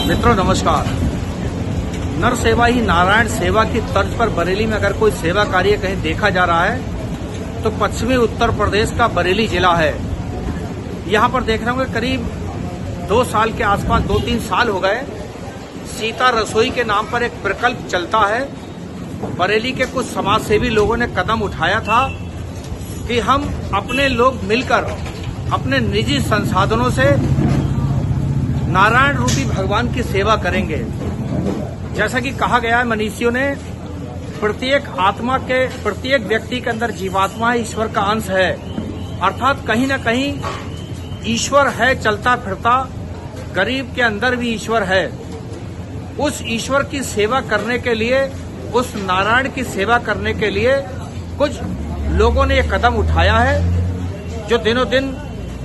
मित्रों नमस्कार। नर सेवा ही नारायण सेवा की तर्ज पर बरेली में अगर कोई सेवा कार्य कहीं देखा जा रहा है तो पश्चिमी उत्तर प्रदेश का बरेली जिला है। यहाँ पर देख रहे होंगे करीब 2 साल के आसपास 2-3 साल हो गए सीता रसोई के नाम पर एक प्रकल्प चलता है। बरेली के कुछ समाजसेवी लोगों ने कदम उठाया था कि हम अपने लोग मिलकर अपने निजी संसाधनों से नारायण रूपी भगवान की सेवा करेंगे। जैसा कि कहा गया है मनीषियों ने, प्रत्येक आत्मा के प्रत्येक व्यक्ति के अंदर जीवात्मा ईश्वर का अंश है, अर्थात कहीं न कहीं ईश्वर है चलता फिरता, गरीब के अंदर भी ईश्वर है। उस ईश्वर की सेवा करने के लिए, उस नारायण की सेवा करने के लिए कुछ लोगों ने ये कदम उठाया है जो दिनों दिन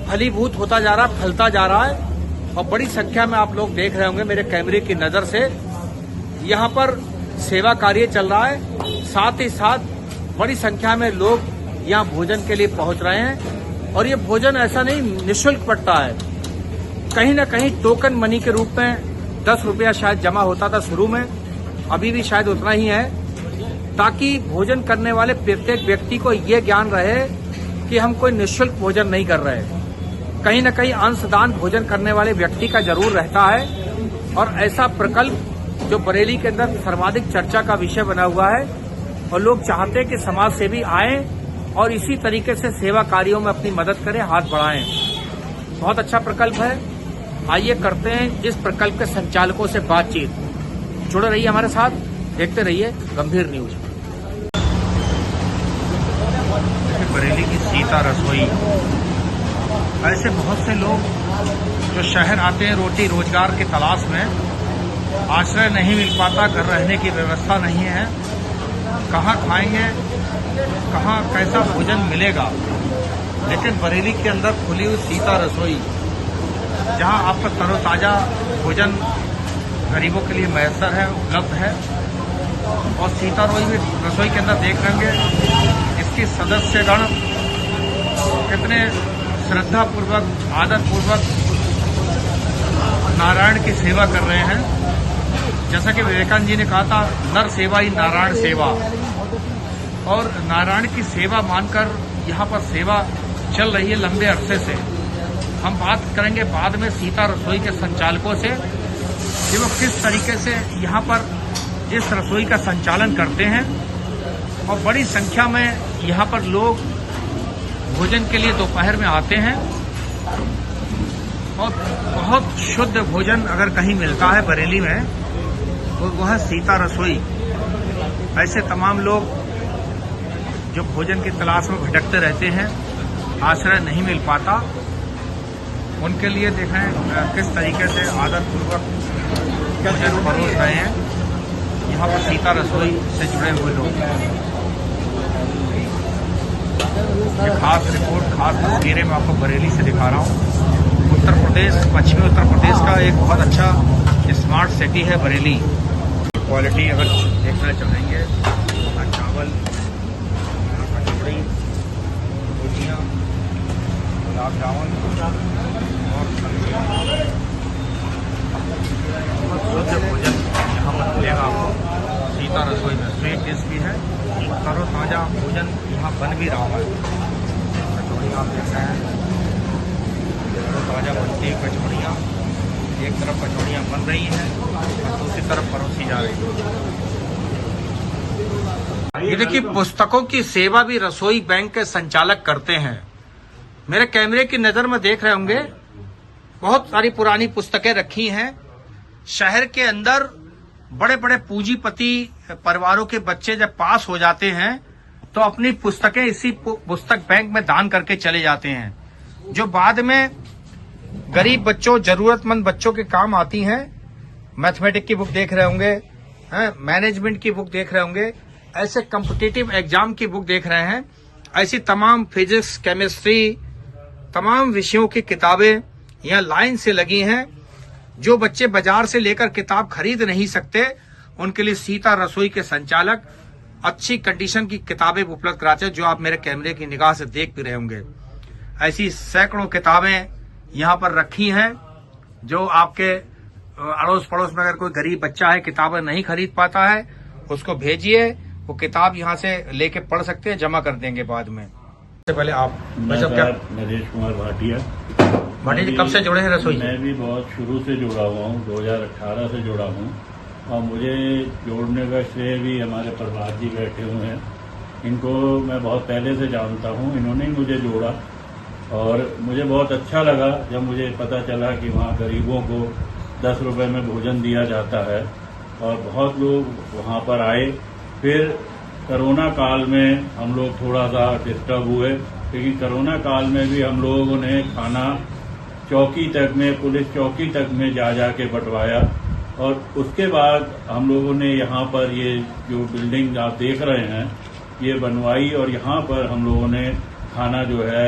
फलीभूत होता जा रहा है, फलता जा रहा है। और बड़ी संख्या में आप लोग देख रहे होंगे मेरे कैमरे की नजर से, यहाँ पर सेवा कार्य चल रहा है। साथ ही साथ बड़ी संख्या में लोग यहाँ भोजन के लिए पहुंच रहे हैं। और ये भोजन ऐसा नहीं निःशुल्क पड़ता है, कहीं न कहीं टोकन मनी के रूप में 10 रुपया शायद जमा होता था शुरू में, अभी भी शायद उतना ही है, ताकि भोजन करने वाले प्रत्येक व्यक्ति को ये ज्ञान रहे कि हम कोई निःशुल्क भोजन नहीं कर रहे। कहीं न कहीं अंशदान भोजन करने वाले व्यक्ति का जरूर रहता है। और ऐसा प्रकल्प जो बरेली के अंदर सर्वाधिक चर्चा का विषय बना हुआ है और लोग चाहते हैं कि समाज सेवी आए और इसी तरीके से सेवा कार्यों में अपनी मदद करें, हाथ बढ़ाएं। बहुत अच्छा प्रकल्प है। आइए करते हैं इस प्रकल्प के संचालकों से बातचीत। जुड़े रहिए हमारे साथ, देखते रहिए गंभीर न्यूज। बरेली की सीता रसोई, ऐसे बहुत से लोग जो शहर आते हैं रोटी रोजगार की तलाश में, आश्रय नहीं मिल पाता, घर रहने की व्यवस्था नहीं है, कहाँ खाएंगे, कहाँ कैसा भोजन मिलेगा। लेकिन बरेली के अंदर खुली हुई सीता रसोई, जहाँ आपका तरोताजा भोजन गरीबों के लिए मैसर है, उपलब्ध है। और सीता रसोई के अंदर देख लेंगे इसकी सदस्यगण कितने श्रद्धा पूर्वक, आदर पूर्वक नारायण की सेवा कर रहे हैं। जैसा कि विवेकानंद जी ने कहा था, नर सेवा ही नारायण सेवा। और नारायण की सेवा मानकर यहाँ पर सेवा चल रही है लंबे अरसे से। हम बात करेंगे बाद में सीता रसोई के संचालकों से कि वो किस तरीके से यहाँ पर इस रसोई का संचालन करते हैं। और बड़ी संख्या में यहाँ पर लोग भोजन के लिए दोपहर में आते हैं। और बहुत शुद्ध भोजन अगर कहीं मिलता है बरेली में तो वह है सीता रसोई। ऐसे तमाम लोग जो भोजन की तलाश में भटकते रहते हैं, आश्रय नहीं मिल पाता, उनके लिए देखें किस तरीके से आदरपूर्वक भोजन परोस रहे हैं यहाँ पर सीता रसोई से जुड़े हुए लोग। ये खास रिपोर्ट, खास तस्वीरें मैं आपको बरेली से दिखा रहा हूँ। उत्तर प्रदेश, पश्चिमी उत्तर प्रदेश का एक बहुत अच्छा स्मार्ट सिटी है बरेली। क्वालिटी अगर देखना चाहेंगे, चावल, कचौड़ी, रोटियाँ, गुलाब जामुन और शुद्ध भोजन यहाँ पर मिलेगा आपको सीता रसोई में। स्वीट डिश भी है, तरोताजा भोजन यहाँ बन भी रहा है। कचौड़ियाँ आप देख रहे हैं, तरोताजा बनती है कचौड़ियाँ। एक तरफ कचौड़ियाँ बन रही हैं और दूसरी तरफ परोसी जा रही है। ये देखिए, पुस्तकों की सेवा भी रसोई बैंक के संचालक करते हैं। मेरे कैमरे की नजर में देख रहे होंगे बहुत सारी पुरानी पुस्तकें रखी हैं। शहर के अंदर बड़े बड़े पूंजीपति परिवारों के बच्चे जब पास हो जाते हैं तो अपनी पुस्तकें इसी पुस्तक बैंक में दान करके चले जाते हैं, जो बाद में गरीब बच्चों, जरूरतमंद बच्चों के काम आती हैं। मैथमेटिक्स की बुक देख रहे होंगे, मैनेजमेंट की बुक देख रहे होंगे, ऐसे कॉम्पिटिटिव एग्जाम की बुक देख रहे हैं। ऐसी तमाम फिजिक्स, केमिस्ट्री, तमाम विषयों की किताबें यहाँ लाइन से लगी हैं। जो बच्चे बाजार से लेकर किताब खरीद नहीं सकते, उनके लिए सीता रसोई के संचालक अच्छी कंडीशन की किताबें उपलब्ध कराते हैं, जो आप मेरे कैमरे की निगाह से देख भी रहे होंगे। ऐसी सैकड़ों किताबें यहाँ पर रखी हैं जो आपके अड़ोस पड़ोस में अगर कोई गरीब बच्चा है किताबें नहीं खरीद पाता है उसको भेजिए, वो किताब यहाँ से लेके पढ़ सकते हैं, जमा कर देंगे बाद में। सबसे पहले आप क्या नरेश कुमार भाटिया जी कब से जुड़े हैं रसोई? मैं भी बहुत शुरू से जुड़ा हुआ हूँ, 2018 से जुड़ा हूँ और मुझे जोड़ने का श्रेय भी हमारे प्रभात जी बैठे हुए हैं। इनको मैं बहुत पहले से जानता हूँ, इन्होंने ही मुझे जोड़ा और मुझे बहुत अच्छा लगा जब मुझे पता चला कि वहाँ गरीबों को 10 रुपए में भोजन दिया जाता है और बहुत लोग वहाँ पर आए। फिर कोरोना काल में हम लोग थोड़ा सा डिस्टर्ब हुए, लेकिन कोरोना काल में भी हम लोगों ने खाना चौकी तक में, पुलिस चौकी तक में जा के बंटवाया और उसके बाद हम लोगों ने यहाँ पर ये जो बिल्डिंग आप देख रहे हैं ये बनवाई और यहाँ पर हम लोगों ने खाना जो है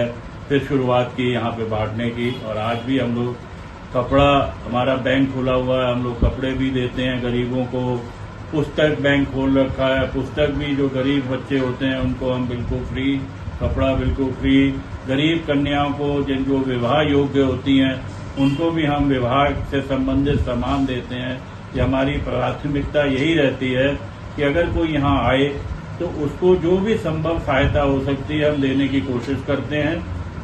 फिर शुरुआत की यहाँ पे बांटने की। और आज भी हम लोग कपड़ा, हमारा बैंक खुला हुआ है, हम लोग कपड़े भी देते हैं गरीबों को। पुस्तक बैंक खोल रखा है, पुस्तक भी जो गरीब बच्चे होते हैं उनको हम बिल्कुल फ्री, कपड़ा बिल्कुल फ्री। गरीब कन्याओं को जिनको विवाह योग्य होती हैं उनको भी हम विवाह से संबंधित सामान देते हैं। कि हमारी प्राथमिकता यही रहती है कि अगर कोई यहाँ आए तो उसको जो भी संभव सहायता हो सकती है हम देने की कोशिश करते हैं।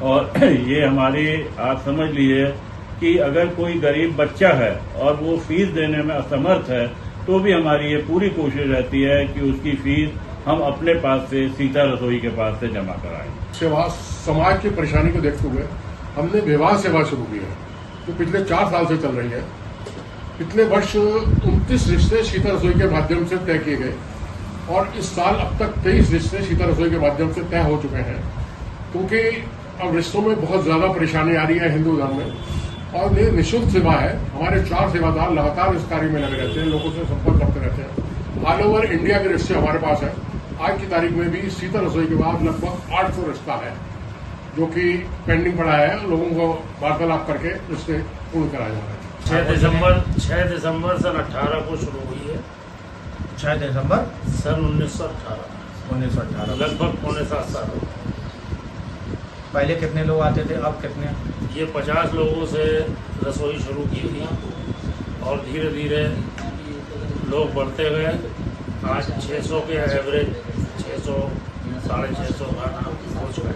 और ये हमारे, आप समझ लीजिए कि अगर कोई गरीब बच्चा है और वो फीस देने में असमर्थ है तो भी हमारी ये पूरी कोशिश रहती है कि उसकी फीस हम अपने पास से, सीता रसोई के पास से जमा कराएं। सेवा, समाज की परेशानी को देखते हुए हमने विवाह सेवा शुरू की है जो पिछले 4 साल से चल रही है। पिछले वर्ष 29 रिश्ते सीता रसोई के माध्यम से तय किए गए और इस साल अब तक 23 रिश्ते सीता रसोई के माध्यम से तय हो चुके हैं, क्योंकि अब रिश्तों में बहुत ज्यादा परेशानी आ रही है हिंदू धर्म में। और ये निःशुल्क सेवा है। हमारे 4 सेवादार लगातार इस कार्य में लगे रहते हैं, लोगों से संपर्क करते रहते हैं। ऑल ओवर इंडिया के रिश्ते हमारे पास है। आज की तारीख में भी सीता रसोई के बाद लगभग 800 रिश्ता है जो कि पेंडिंग पड़ा है। लोगों को वार्तालाप करके रिश्ते पूर्ण कराए जा रहे हैं। 6 दिसंबर सन 18 को शुरू हुई है। 6 दिसंबर सन 1918 लगभग 6.25 साल। पहले कितने लोग आते थे, अब कितने? ये 50 लोगों से रसोई शुरू की थी और धीरे धीरे लोग बढ़ते गए। आज 600 के एवरेज, 600 साढ़े 600 खाना हो चुका है।